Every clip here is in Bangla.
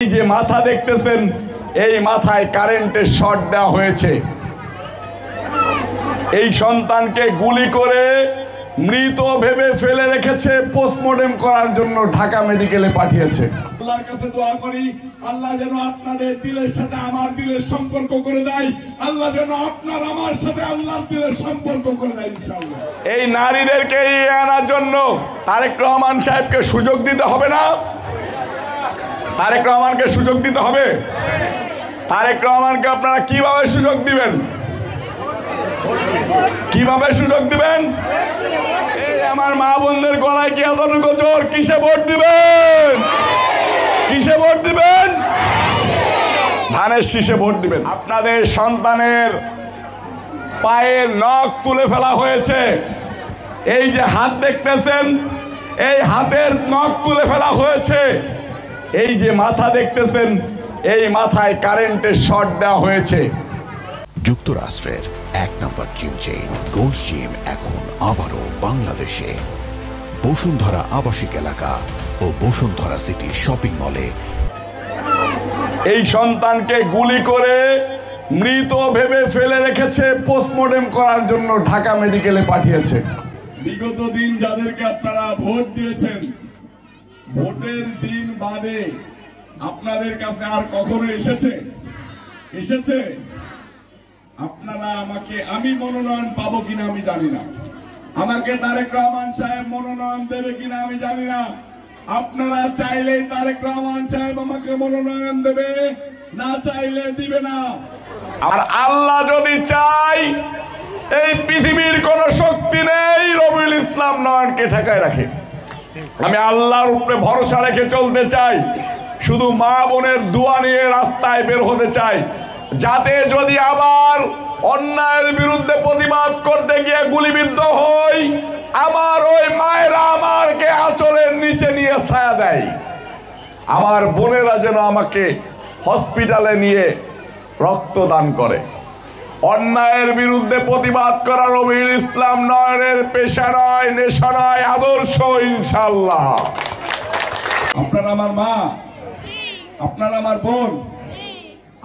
এই যে মাথা দেখতেছেন, এই মাথায় কারেন্টের শর্ট দেওয়া হয়েছে। এই সন্তানকে গুলি করে মৃত ভেবে ফেলে রেখেছে, পোস্টমর্টেম করার জন্য ঢাকা মেডিকেলে পাঠিয়েছে। আল্লাহর কাছে দোয়া করি, আল্লাহ যেন আপনাদের দিলের সাথে আমার দিলের সম্পর্ক করে দেয়, আল্লাহ যেন আপনার আমার সাথে আল্লাহর দিলের সম্পর্ক করে দেয় ইনশাআল্লাহ। এই নারীদেরকে আনার জন্য তারেক রহমান সাহেবকে সুযোগ দিতে হবে না? তারেক রহমানকে সুযোগ দিতে হবে। তারেক রহমানকে আপনারা কিভাবে সুযোগ দিবেন? কিভাবে সুযোগ দিবেন? এই আমার মা বোনদের গলায় কি এতটুকু জোর? কিসে ভোট দিবেন? কিসে ভোট দিবেন? ধানের শীষে ভোট দিবেন। আপনাদের সন্তানের পায়ের নখ তুলে ফেলা হয়েছে। এই যে হাত দেখতেছেন, এই হাতের নখ তুলে ফেলা হয়েছে। এই যে মাথা দেখতেছেন, এই মাথায় কারেন্টের শর্ট দেওয়া হয়েছে। যুক্তরাষ্ট্রের এক নম্বর জিম চেইন গোল্ড জিম এখন আবারও বাংলাদেশে বসুন্ধরা আবাসিক এলাকা ও বসুন্ধরা সিটি শপিং মলে। এই সন্তানকে গুলি করে মৃত ভেবে ফেলে রেখেছে, পোস্টমর্টেম করার জন্য ঢাকা মেডিকেলে পাঠিয়েছে। বিগত দিন যাদেরকে আপনারা ভোট দিয়েছেন, ভোটের দিন বাদে আপনাদের কাছে আর কখনো এসেছে আপনারা আমাকে, আমি মনোনয়ন পাবো কিনা আমি জানি না, আমাকে তারেক রহমান সাহেব মনোনয়ন দেবে কিনা আমি জানি না। আপনারা চাইলেই তারেক রহমান সাহেব আমাকে মনোনয়ন দেবে, না চাইলে দিবে না। আর আল্লাহ যদি চাই, এই পৃথিবীর কোন শক্তি নেই রবিউল ইসলাম নয়নকে ঠেকায় রাখে। আমি আল্লাহর উপরে ভরসা রেখে চলতে চাই, শুধু মা বোনের দোয়া নিয়ে রাস্তায় বের হতে চাই, যাতে যদি আবার অন্যায়ের বিরুদ্ধে প্রতিবাদ করতে গিয়ে গুলিবিদ্ধ হই, আমার ওই মায়েরা আমাকে আঁচলের নিচে নিয়ে ছায়া দেয়, আমার বোনেরা যেন আমাকে হসপিটালে নিয়ে রক্তদান করে। অন্যায়ের বিরুদ্ধে প্রতিবাদ করা রবিউল ইসলাম নয়নের পেশা নয়, নেশা নয়, আদর্শ ইনশাআল্লাহ। আপনারা আমার মা, আপনারা আমার বোন,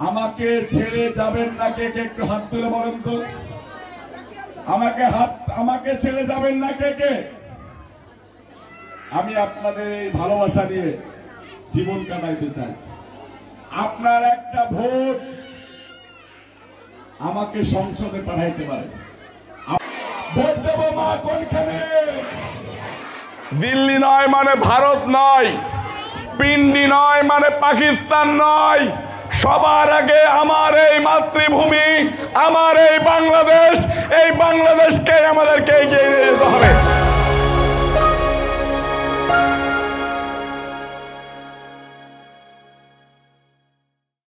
আমাকে ছেড়ে যাবেন না? কে কে একটু হাত তুলে বলেন তো। আমাকে ছেড়ে যাবেন না কে কে? আমি আপনাদের এই ভালোবাসা নিয়ে জীবন কাটাইতে চাই। আপনার একটা ভোট আমাকে সংসদে পাঠাইতে পারে। ভোট দেব মা কোনখানে? দিল্লি নয় মানে ভারত নয়, পিন্ডি নয় মানে পাকিস্তান নয়, সবার আগে আমার এই মাতৃভূমি, আমার এই বাংলাদেশ, এই বাংলাদেশকে আমাদেরকে এগিয়ে নিয়ে যেতে হবে।